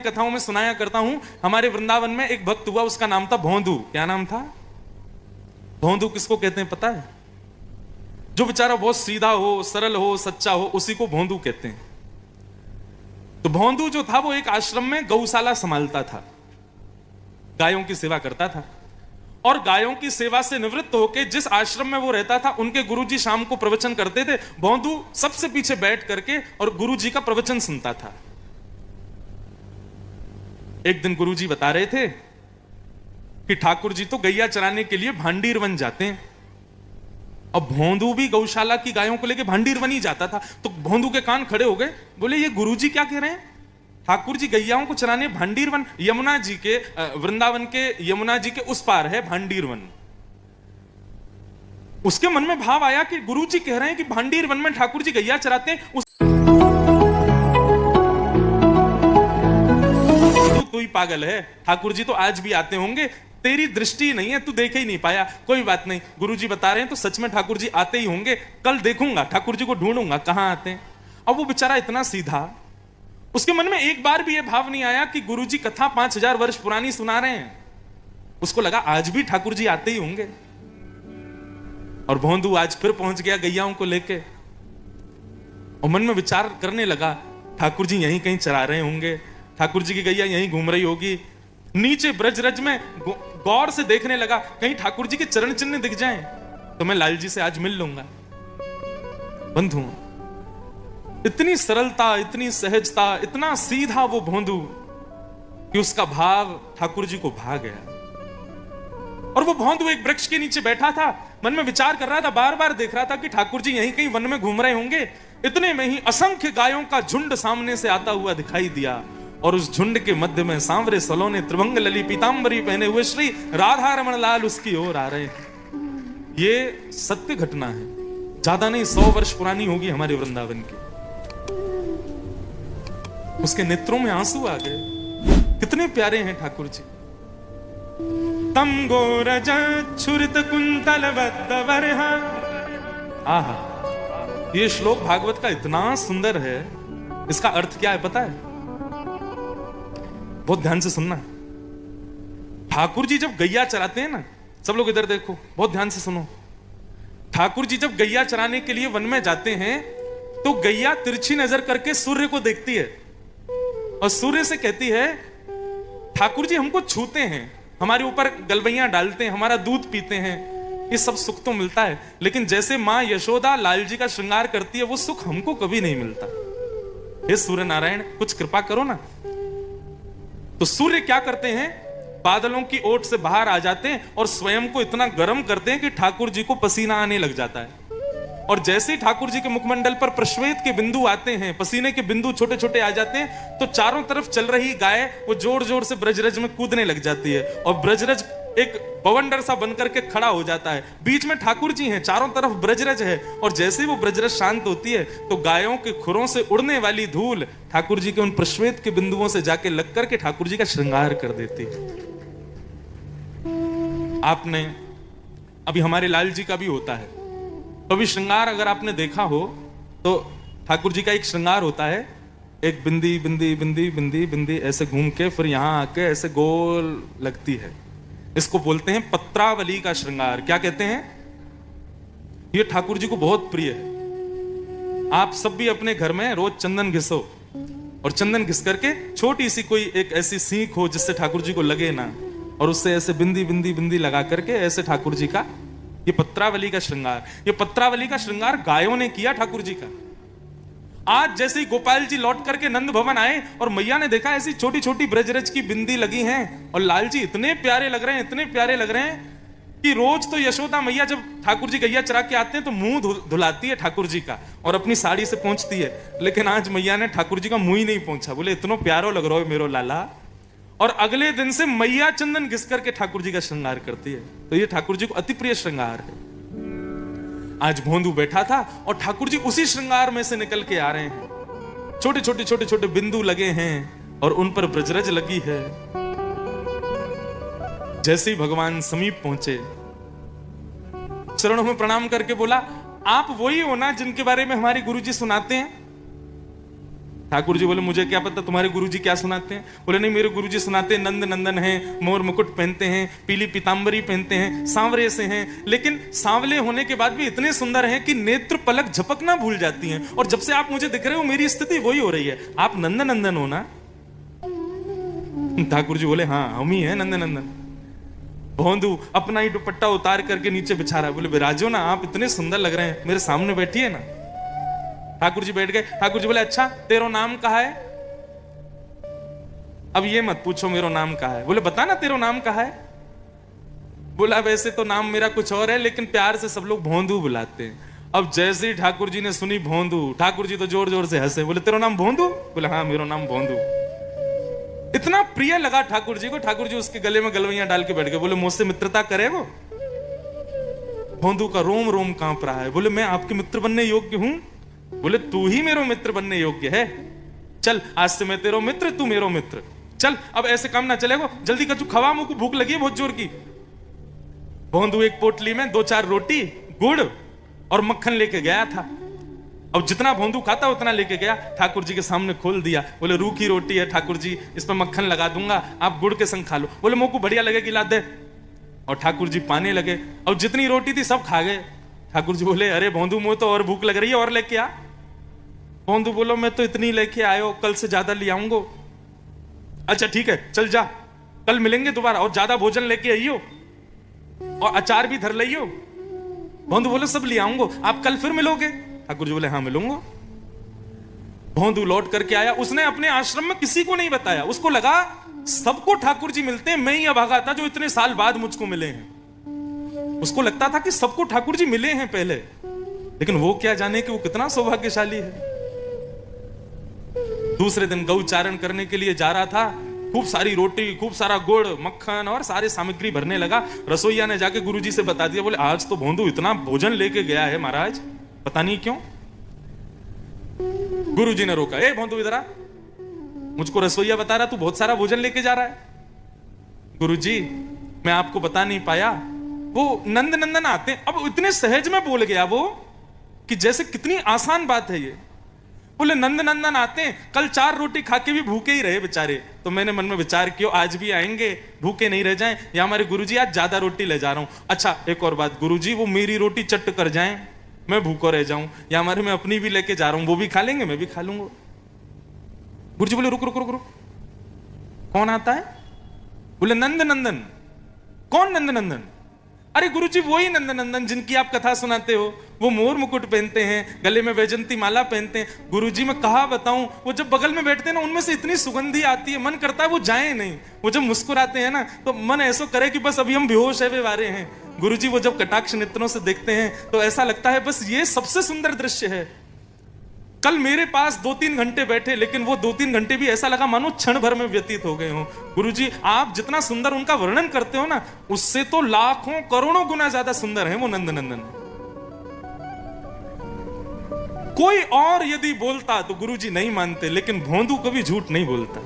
कथाओं में सुनाया करता हूं। हमारे वृंदावन में एक भक्त हुआ, उसका नाम था भोंदू। क्या नाम था? भोंदू किसको कहते हैं पता है? जो बेचारा बहुत सीधा हो, सरल हो, सच्चा हो, उसी को भोंदू कहते हैं। तो भोंदू जो था वो एक आश्रम में गौशाला संभालता था, गायों की सेवा करता था। और गायों की सेवा से निवृत्त होकर जिस आश्रम में वो रहता था, उनके गुरुजी शाम को प्रवचन करते थे। भोंदू सबसे पीछे बैठ करके और गुरुजी का प्रवचन सुनता था। एक दिन गुरुजी बता रहे थे कि ठाकुर जी तो गैया चराने के लिए भांडीर वन जाते हैं। अब भोंदू भी गौशाला की गायों को लेकर भांडीर वन ही जाता था। तो भोंदू के कान खड़े हो गए, बोले ये गुरुजी क्या कह रहे हैं? ठाकुर जी गैयाओं को चराने भांडीर वन, यमुना जी के वृंदावन के यमुना जी के उस पार है भांडीर वन। उसके मन में भाव आया कि गुरुजी कह रहे हैं कि भांडीर वन में ठाकुर जी गैया चराते हैं। तू ही पागल है, ठाकुर जी तो आज भी आते होंगे, तेरी दृष्टि नहीं है, तू देख ही नहीं पाया। कोई बात नहीं, गुरुजी बता रहे हैं तो सच में ठाकुर जी आते ही होंगे। कल देखूंगा, ठाकुर जी को ढूंढूंगा कहां आते हैं। अब वो बेचारा इतना सीधा, उसके मन में एक बार भी ये भाव नहीं आया कि गुरुजी कथा 5000 वर्ष पुरानी सुना रहे हैं। उसको लगा आज भी ठाकुर जी आते ही होंगे। और भोंदू आज फिर पहुंच गया गैयाओं को लेके, और मन में विचार करने लगा ठाकुर जी यहीं कहीं चरा रहे होंगे, ठाकुर जी की गैया यहीं घूम रही होगी। नीचे ब्रजरज में गौर से देखने लगा, कहीं ठाकुर जी के चरण चिन्ह दिख जाएं तो मैं लाल जी से आज मिल लूंगा। बंधु, इतनी सरलता, इतनी सहजता, इतना सीधा वो भोंदू कि उसका भाव ठाकुर जी को भा गया। और वो भोंदू एक वृक्ष के नीचे बैठा था, मन में विचार कर रहा था, बार बार देख रहा था कि ठाकुर जी यहीं कहीं वन में घूम रहे होंगे। इतने में ही असंख्य गायों का झुंड सामने से आता हुआ दिखाई दिया, और उस झुंड के मध्य में सांवरे सलोने त्रिभंग लली पीतांबरी पहने हुए श्री राधा रमण लाल उसकी ओर आ रहे हैं। ये सत्य घटना है, ज्यादा नहीं 100 वर्ष पुरानी होगी हमारे वृंदावन की। उसके नेत्रों में आंसू आ गए, कितने प्यारे हैं ठाकुर जी। तम गोरज छुरित कुंतल बद्दवरहा। आहा, ये श्लोक भागवत का इतना सुंदर है। इसका अर्थ क्या है पता है? बहुत ध्यान से सुनना। ठाकुर जी जब गैया चराते हैं ना, सब लोग इधर देखो, बहुत ध्यान से सुनो। ठाकुर जी जब गैया चराने के लिए वन में जाते हैं तो गैया तिरछी नजर करके सूर्य को देखती है और सूर्य से कहती है ठाकुर जी हमको छूते हैं, हमारे ऊपर गलबैयां डालते हैं, हमारा दूध पीते हैं, ये सब सुख तो मिलता है, लेकिन जैसे मां यशोदा लाल जी का श्रृंगार करती है वो सुख हमको कभी नहीं मिलता। हे सूर्य नारायण, कुछ कृपा करो ना। तो सूर्य क्या करते हैं, बादलों की ओट से बाहर आ जाते हैं और स्वयं को इतना गर्म करते हैं कि ठाकुर जी को पसीना आने लग जाता है। और जैसे ही ठाकुर जी के मुखमंडल पर प्रश्वेत के बिंदु आते हैं, पसीने के बिंदु छोटे छोटे आ जाते हैं, तो चारों तरफ चल रही गाय वो जोर जोर से ब्रजरज में कूदने लग जाती है और ब्रजरज एक बवंडर सा बनकर के खड़ा हो जाता है। बीच में ठाकुर जी हैं, चारों तरफ ब्रजरज है, और जैसे ही वो ब्रजरज शांत होती है तो गायों के खुरों से उड़ने वाली धूल ठाकुर जी के उन प्रश्वेत के बिंदुओं से जाके लग करके ठाकुर जी का श्रृंगार कर देती है। आपने अभी हमारे लाल जी का भी होता है, कभी श्रृंगार अगर आपने देखा हो तो ठाकुर जी का एक श्रृंगार होता है, एक बिंदी बिंदी बिंदी बिंदी बिंदी ऐसे घूम के फिर यहां आके ऐसे गोल लगती है। इसको बोलते हैं पत्रावली का श्रृंगार। क्या कहते हैं? ये ठाकुर जी को बहुत प्रिय है। आप सब भी अपने घर में रोज चंदन घिसो, और चंदन घिस करके छोटी सी कोई एक ऐसी सीख हो जिससे ठाकुर जी को लगे ना, और उससे ऐसे बिंदी बिंदी बिंदी लगा करके ऐसे ठाकुर जी का, ये पत्रावली का श्रृंगार, ये पत्रावली का श्रृंगार गायों ने किया ठाकुर जी का। आज जैसे ही गोपाल जी लौट करके नंद भवन आए और मैया ने देखा ऐसी छोटी छोटी ब्रजरज की बिंदी लगी हैं, और लाल जी इतने प्यारे लग रहे हैं, इतने प्यारे लग रहे हैं कि रोज तो यशोदा मैया जब ठाकुर जी गैया चरा के आते हैं तो मुंह धुलाती है ठाकुर जी का और अपनी साड़ी से पहुंचती है, लेकिन आज मैया ने ठाकुर जी का मुंह ही नहीं पहुंचा। बोले इतना प्यारो लग रहा है मेरो लाला। और अगले दिन से मैया चंदन घिस करके ठाकुर जी का श्रृंगार करती है। तो ये ठाकुर जी को अति प्रिय श्रृंगार है। आज भोंदू बैठा था और ठाकुर जी उसी श्रृंगार में से निकल के आ रहे हैं। छोटे छोटे छोटे छोटे बिंदु लगे हैं और उन पर ब्रजरज लगी है। जैसे ही भगवान समीप पहुंचे, चरणों में प्रणाम करके बोला, आप वही हो ना जिनके बारे में हमारे गुरुजी सुनाते हैं? ठाकुर जी बोले मुझे क्या पता तुम्हारे गुरुजी क्या सुनाते हैं। बोले नहीं, मेरे गुरुजी सुनाते हैं नंद नंदन हैं, मोर मुकुट पहनते हैं, पीली पीतांबरी पहनते हैं, सांवरे से हैं, लेकिन सांवले होने के बाद भी इतने सुंदर हैं कि नेत्र पलक झपकना भूल जाती हैं। और जब से आप मुझे दिख रहे हो मेरी स्थिति वही हो रही है। आप नंद नंदन हो ना? ठाकुर जी बोले हाँ हम ही हैं नंद नंदन। भोंदू अपना ही दुपट्टा उतार करके नीचे बिछा रहा है। बोले विराजो ना, आप इतने सुंदर लग रहे हैं, मेरे सामने बैठिए ना। ठाकुर जी बैठ गए। ठाकुर जी बोले अच्छा तेरा नाम कहा है? अब ये मत पूछो मेरा नाम कहा है। बोले बता ना तेरा नाम कहा है। बोला वैसे तो नाम मेरा कुछ और है, लेकिन प्यार से सब लोग भोंदू बुलाते हैं। अब जैसे ही ठाकुर जी ने सुनी भोंदू, ठाकुर जी तो जोर जोर से हंसे। बोले तेरा नाम भोंदू? बोले हाँ मेरा नाम भोंदू। इतना प्रिय लगा ठाकुर जी को। ठाकुर जी उसके गले में गलवैया डाल के बैठ गए। बोले मुझसे मित्रता करेगो? भोंदू का रोम रोम कांप रहा है। बोले मैं आपके मित्र बनने योग्य हूं? बोले तू ही मेरा मित्र बनने योग्य है। चल आज से मैं तेरा मित्र, तू मेरा मित्र। चल अब ऐसे काम ना चलेगा, जल्दी कचू खवा, मुझको भूख लगी है बहुत जोर की। भोंदू एक पोटली में 2-4 रोटी, गुड़ और मक्खन लेके गया था। अब जितना भोंदू खाता उतना लेके गया, ठाकुर जी के सामने खोल दिया। बोले रूखी रोटी है ठाकुर जी, इस पर मक्खन लगा दूंगा, आप गुड़ के संग खा लो। बोले मुझको बढ़िया लगेगी, ला दे। और ठाकुर जी पाने लगे। और जितनी रोटी थी सब खा गए। ठाकुर जी बोले अरे भोंदू मुझे तो और भूख लग रही है, और लेके आ। भोंदू बोलो मैं तो इतनी लेके आयो, कल से ज्यादा ले आऊंगा। अच्छा ठीक है चल जा, कल मिलेंगे दोबारा, और ज्यादा भोजन लेके आइयो, और अचार भी धर लियो। भोंदू बोले सब ले आऊंगा, आप कल फिर मिलोगे? ठाकुर जी बोले हाँ मिलूंगा। भोंदू लौट करके आया। उसने अपने आश्रम में किसी को नहीं बताया। उसको लगा सबको ठाकुर जी मिलते हैं, मैं ही अभागा था जो इतने साल बाद मुझको मिले हैं। उसको लगता था कि सबको ठाकुर जी मिले हैं पहले, लेकिन वो क्या जाने कि वो कितना सौभाग्यशाली है। दूसरे दिन गौचारण करने के लिए जा रहा था। खूब सारी रोटी, खूब सारा गुड़, मक्खन और सारे सामग्री भरने लगा। रसोईया ने जाके गुरुजी से बता दिया। बोले आज तो भोंदू इतना भोजन लेके गया है महाराज, पता नहीं क्यों। गुरुजी ने रोका, ए भोंदू इधर आ, मुझको रसोईया बता रहा तू बहुत सारा भोजन लेके जा रहा है। गुरुजी मैं आपको बता नहीं पाया, वो नंद नंदन आते हैं। अब इतने सहज में बोल गया वो कि जैसे कितनी आसान बात है ये। बोले नंद नंदन आते हैं, कल 4 रोटी खा के भी भूखे ही रहे बेचारे। तो मैंने मन में विचार किया आज भी आएंगे, भूखे नहीं रह जाएं, या हमारे गुरुजी आज ज्यादा रोटी ले जा रहा हूं। अच्छा एक और बात, गुरुजी वो मेरी रोटी चट कर जाएं, मैं भूखा रह जाऊं, या हमारे मैं अपनी भी लेके जा रहा हूं, वो भी खा लेंगे मैं भी खा लूंगा। गुरुजी बोले रुक रुक रुक रुक, कौन आता है? बोले नंद नंदन। कौन नंद नंदन? अरे गुरुजी वही नंद नंदन जिनकी आप कथा सुनाते हो। वो मोर मुकुट पहनते हैं, गले में वैजंती माला पहनते हैं। गुरुजी मैं कहा बताऊं, वो जब बगल में बैठते हैं ना, उनमें से इतनी सुगंधी आती है, मन करता है वो जाए नहीं। वो जब मुस्कुराते हैं ना, तो मन ऐसा करे कि बस अभी हम बेहोश है वे वारे हैं। गुरुजी वो जब कटाक्ष नेत्रों से देखते हैं तो ऐसा लगता है बस ये सबसे सुंदर दृश्य है। कल मेरे पास 2-3 घंटे बैठे, लेकिन वो 2-3 घंटे भी ऐसा लगा मानो क्षण भर में व्यतीत हो गए हो। गुरुजी आप जितना सुंदर उनका वर्णन करते हो ना, उससे तो लाखों करोड़ों गुना ज्यादा सुंदर है वो नंद नंदन। कोई और यदि बोलता तो गुरुजी नहीं मानते, लेकिन भोंदू कभी झूठ नहीं बोलता।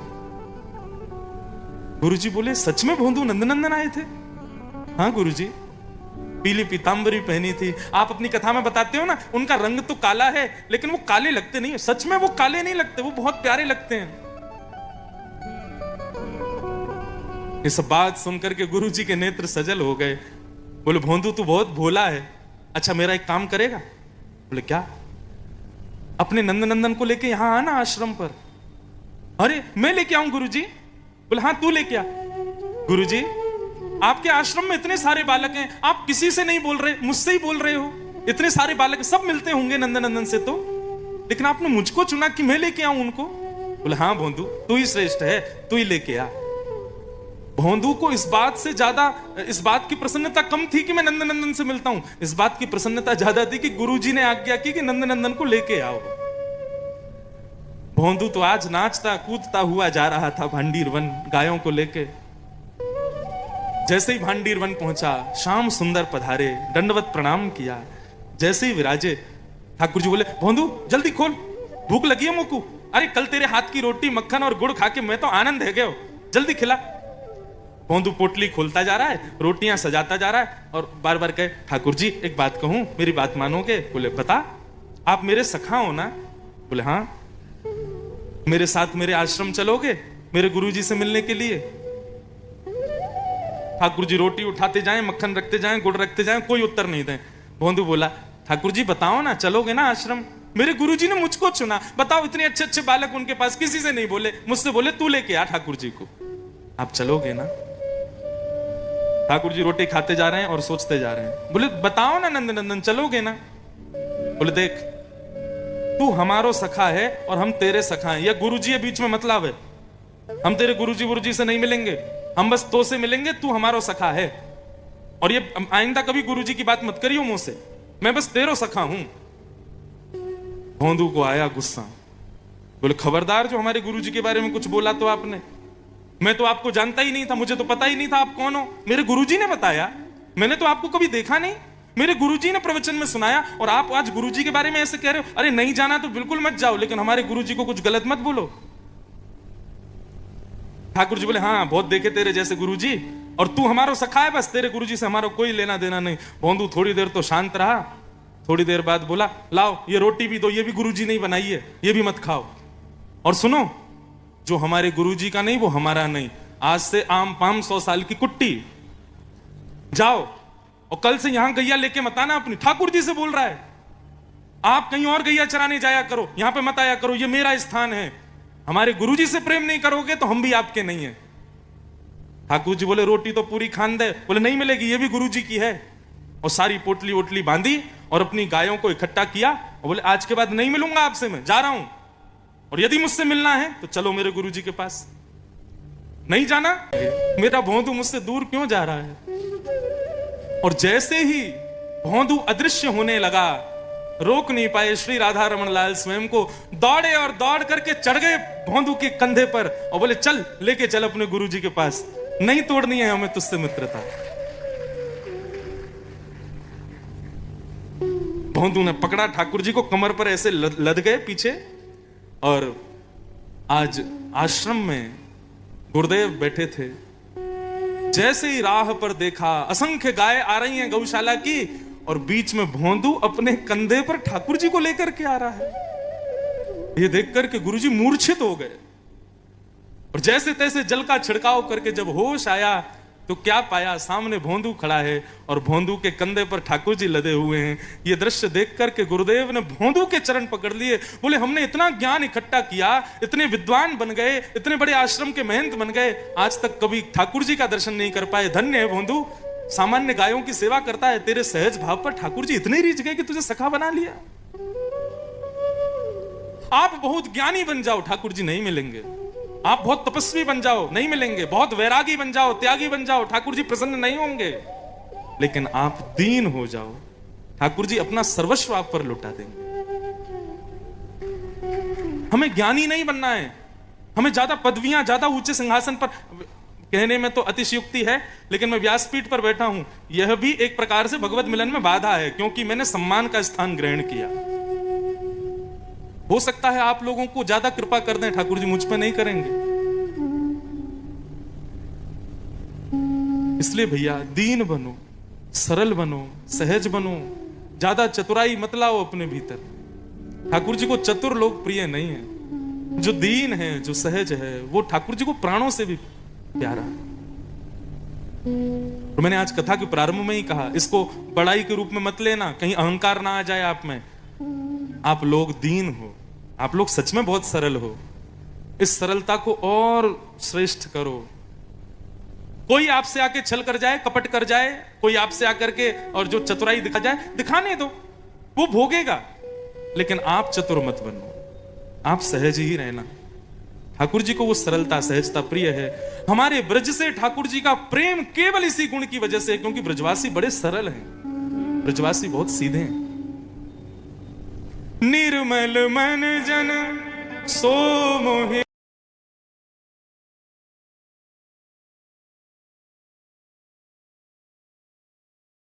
गुरुजी बोले सच में भोंदू नंद नंदन आए थे? हाँ गुरुजी, पीली पीतांबरी पहनी थी। आप अपनी कथा में बताते हो ना, उनका रंग तो काला है, लेकिन वो काले लगते नहीं है। सच में वो काले नहीं लगते, वो बहुत प्यारे लगते हैं। ये सब बात सुनकर के गुरुजी के नेत्र सजल हो गए। बोले भोंदू तू बहुत भोला है। अच्छा मेरा एक काम करेगा? बोले क्या? अपने नंद नंदन को लेके यहां आना आश्रम पर। अरे मैं लेके आऊं गुरुजी? बोले हाँ तू लेके आ। गुरुजी आपके आश्रम में इतने सारे बालक हैं, आप किसी से नहीं बोल रहे, मुझसे ही बोल रहे हो। इतने सारे बालक सब मिलते होंगे नंद नंदन से तो, लेकिन आपने मुझको चुना कि मैं लेके आऊं उनको। बोले हाँ भोंदू तू ही श्रेष्ठ है, तू ही लेके आ। भोंदू को इस बात से ज्यादा, इस बात की प्रसन्नता कम थी कि मैं नंद नंदन से मिलता हूं, इस बात की प्रसन्नता ज्यादा थी कि गुरुजी ने आज्ञा की कि नंद नंदन को लेके आओ। भोंदू तो आज नाचता कूदता हुआ जा रहा था भांडीर वन गायों को लेके। जैसे ही भांडीर वन पहुंचा, श्याम सुंदर पधारे, दंडवत प्रणाम किया। जैसे ही विराजे, ठाकुर जी बोले भोंदू जल्दी खोल, भूख लगी है मुझको। अरे कल तेरे हाथ की रोटी मक्खन और गुड़ खा के मैं तो आनंद है गया, जल्दी खिला। भोंदू पोटली खोलता जा रहा है, रोटियां सजाता जा रहा है, और बार बार कहे ठाकुर जी एक बात कहूं, मेरी बात मानोगे? बोले बता। आप मेरे सखा हो ना? बोले हाँ। मेरे साथ मेरे आश्रम चलोगे मेरे गुरुजी से मिलने के लिए? ठाकुर जी रोटी उठाते जाएं, मक्खन रखते जाएं, गुड़ रखते जाएं, कोई उत्तर नहीं दें। भोंदू बोला, ठाकुर जी बताओ ना, चलोगे ना आश्रम? मेरे गुरुजी ने मुझको चुना, बताओ। इतने अच्छे अच्छे बालक उनके पास, किसी से नहीं बोले, मुझसे बोले तू लेके आ ठाकुर जी को। आप चलोगे ना? ठाकुर जी रोटी खाते जा रहे हैं और सोचते जा रहे हैं। बोले बताओ ना नंद नंदन, चलोगे ना? बोले देख, तू हमारो सखा है और हम तेरे सखा हैं, यह गुरुजी है बीच में मतलब है। हम तेरे गुरुजी गुरुजी से नहीं मिलेंगे, हम बस तो से मिलेंगे, तू हमारो सखा है। और ये आइंदा कभी गुरुजी की बात मत करियो मुंह से, मैं बस तेरो सखा हूं। भोंदू को आया गुस्सा। बोले खबरदार, जो हमारे गुरुजी के बारे में कुछ बोला तो आपने, मैं तो आपको जानता ही नहीं था, मुझे तो पता ही नहीं था आप कौन हो। मेरे गुरुजी ने बताया, मैंने तो आपको कभी देखा नहीं, मेरे गुरुजी ने प्रवचन में सुनाया, और आप आज गुरुजी के बारे में ऐसे कह रहे हो। अरे नहीं जाना तो बिल्कुल मत जाओ, लेकिन हमारे गुरुजी को कुछ गलत मत बोलो। ठाकुर जी बोले हाँ, बहुत देखे तेरे जैसे गुरुजी, और तू हमारा सखा है, बस तेरे गुरुजी से हमारा कोई लेना देना नहीं। भोंदू थोड़ी देर तो शांत रहा, थोड़ी देर बाद बोला लाओ ये रोटी भी दो, ये भी गुरुजी नहीं बनाई है, ये भी मत खाओ। और सुनो, जो हमारे गुरुजी का नहीं वो हमारा नहीं, आज से आम पाम 100 साल की कुट्टी। जाओ और कल से यहां गैया लेके मत आना अपनी। ठाकुर जी से बोल रहा है, आप कहीं और गैया चराने जाया करो, यहां पे मत आया करो, ये मेरा स्थान है। हमारे गुरुजी से प्रेम नहीं करोगे तो हम भी आपके नहीं है। ठाकुर जी बोले रोटी तो पूरी खान दे। बोले नहीं मिलेगी, ये भी गुरुजी की है। और सारी पोटली वोटली बांधी और अपनी गायों को इकट्ठा किया और बोले आज के बाद नहीं मिलूंगा आपसे, मैं जा रहा हूं, और यदि मुझसे मिलना है तो चलो मेरे गुरुजी के पास। नहीं जाना, मेरा भोंदू मुझसे दूर क्यों जा रहा है? और जैसे ही भोंदू अदृश्य होने लगा, रोक नहीं पाए श्री राधा रमन लाल स्वयं को, दौड़े और दौड़ करके चढ़ गए भोंदू के कंधे पर और बोले चल, लेके चल अपने गुरुजी के पास, नहीं तोड़नी है हमें तुझसे मित्रता। भोंदू ने पकड़ा ठाकुर जी को, कमर पर ऐसे लद गए पीछे। और आज आश्रम में गुरुदेव बैठे थे, जैसे ही राह पर देखा असंख्य गाय आ रही हैं गौशाला की, और बीच में भोंदू अपने कंधे पर ठाकुर जी को लेकर के आ रहा है। ये देखकर के गुरुजी मूर्छित हो गए, और जैसे तैसे जल का छिड़काव करके जब होश आया तो क्या पाया, सामने भोंदू खड़ा है और भोंदू के कंधे पर ठाकुर जी लदे हुए हैं। ये दृश्य देख करके गुरुदेव ने भोंदू के चरण पकड़ लिए। बोले हमने इतना ज्ञान इकट्ठा किया, इतने विद्वान बन गए, इतने बड़े आश्रम के महंत बन गए, आज तक कभी ठाकुर जी का दर्शन नहीं कर पाए। धन्य है भोंदू, सामान्य गायों की सेवा करता है, तेरे सहज भाव पर ठाकुर जी इतने रीझ गए कि तुझे सखा बना लिया। आप बहुत ज्ञानी बन जाओ, ठाकुर जी नहीं मिलेंगे। आप बहुत तपस्वी बन जाओ, नहीं मिलेंगे। बहुत वैरागी बन जाओ, त्यागी बन जाओ, ठाकुर जी प्रसन्न नहीं होंगे। लेकिन आप दीन हो जाओ, ठाकुर जी अपना सर्वस्व आप पर लुटा देंगे। हमें ज्ञानी नहीं बनना है, हमें ज्यादा पदवियां, ज्यादा ऊंचे सिंहासन पर, कहने में तो अतिशयोक्ति है, लेकिन मैं व्यासपीठ पर बैठा हूं, यह भी एक प्रकार से भगवत मिलन में बाधा है, क्योंकि मैंने सम्मान का स्थान ग्रहण किया। हो सकता है आप लोगों को ज्यादा कृपा कर दें, ठाकुर जी मुझ पे नहीं करेंगे। इसलिए भैया दीन बनो, सरल बनो, सहज बनो, ज्यादा चतुराई मत लाओ अपने भीतर। ठाकुर जी को चतुर लोग प्रिय नहीं है, जो दीन है, जो सहज है, वो ठाकुर जी को प्राणों से भी प्यारा। और मैंने आज कथा के प्रारंभ में ही कहा, इसको बड़ाई के रूप में मत लेना, कहीं अहंकार ना आ जाए आप में। आप लोग दीन हो, आप लोग सच में बहुत सरल हो। इस सरलता को और श्रेष्ठ करो। कोई आपसे आके छल कर जाए, कपट कर जाए, कोई आपसे आकर के और जो चतुराई दिखा जाए, दिखाने दो, वो भोगेगा, लेकिन आप चतुर मत बनो, आप सहज ही रहना। ठाकुर जी को वो सरलता, सहजता प्रिय है। हमारे ब्रज से ठाकुर जी का प्रेम केवल इसी गुण की वजह से, क्योंकि ब्रजवासी बड़े सरल हैं, ब्रजवासी बहुत सीधे हैं। निर्मल मन जन सो मोहि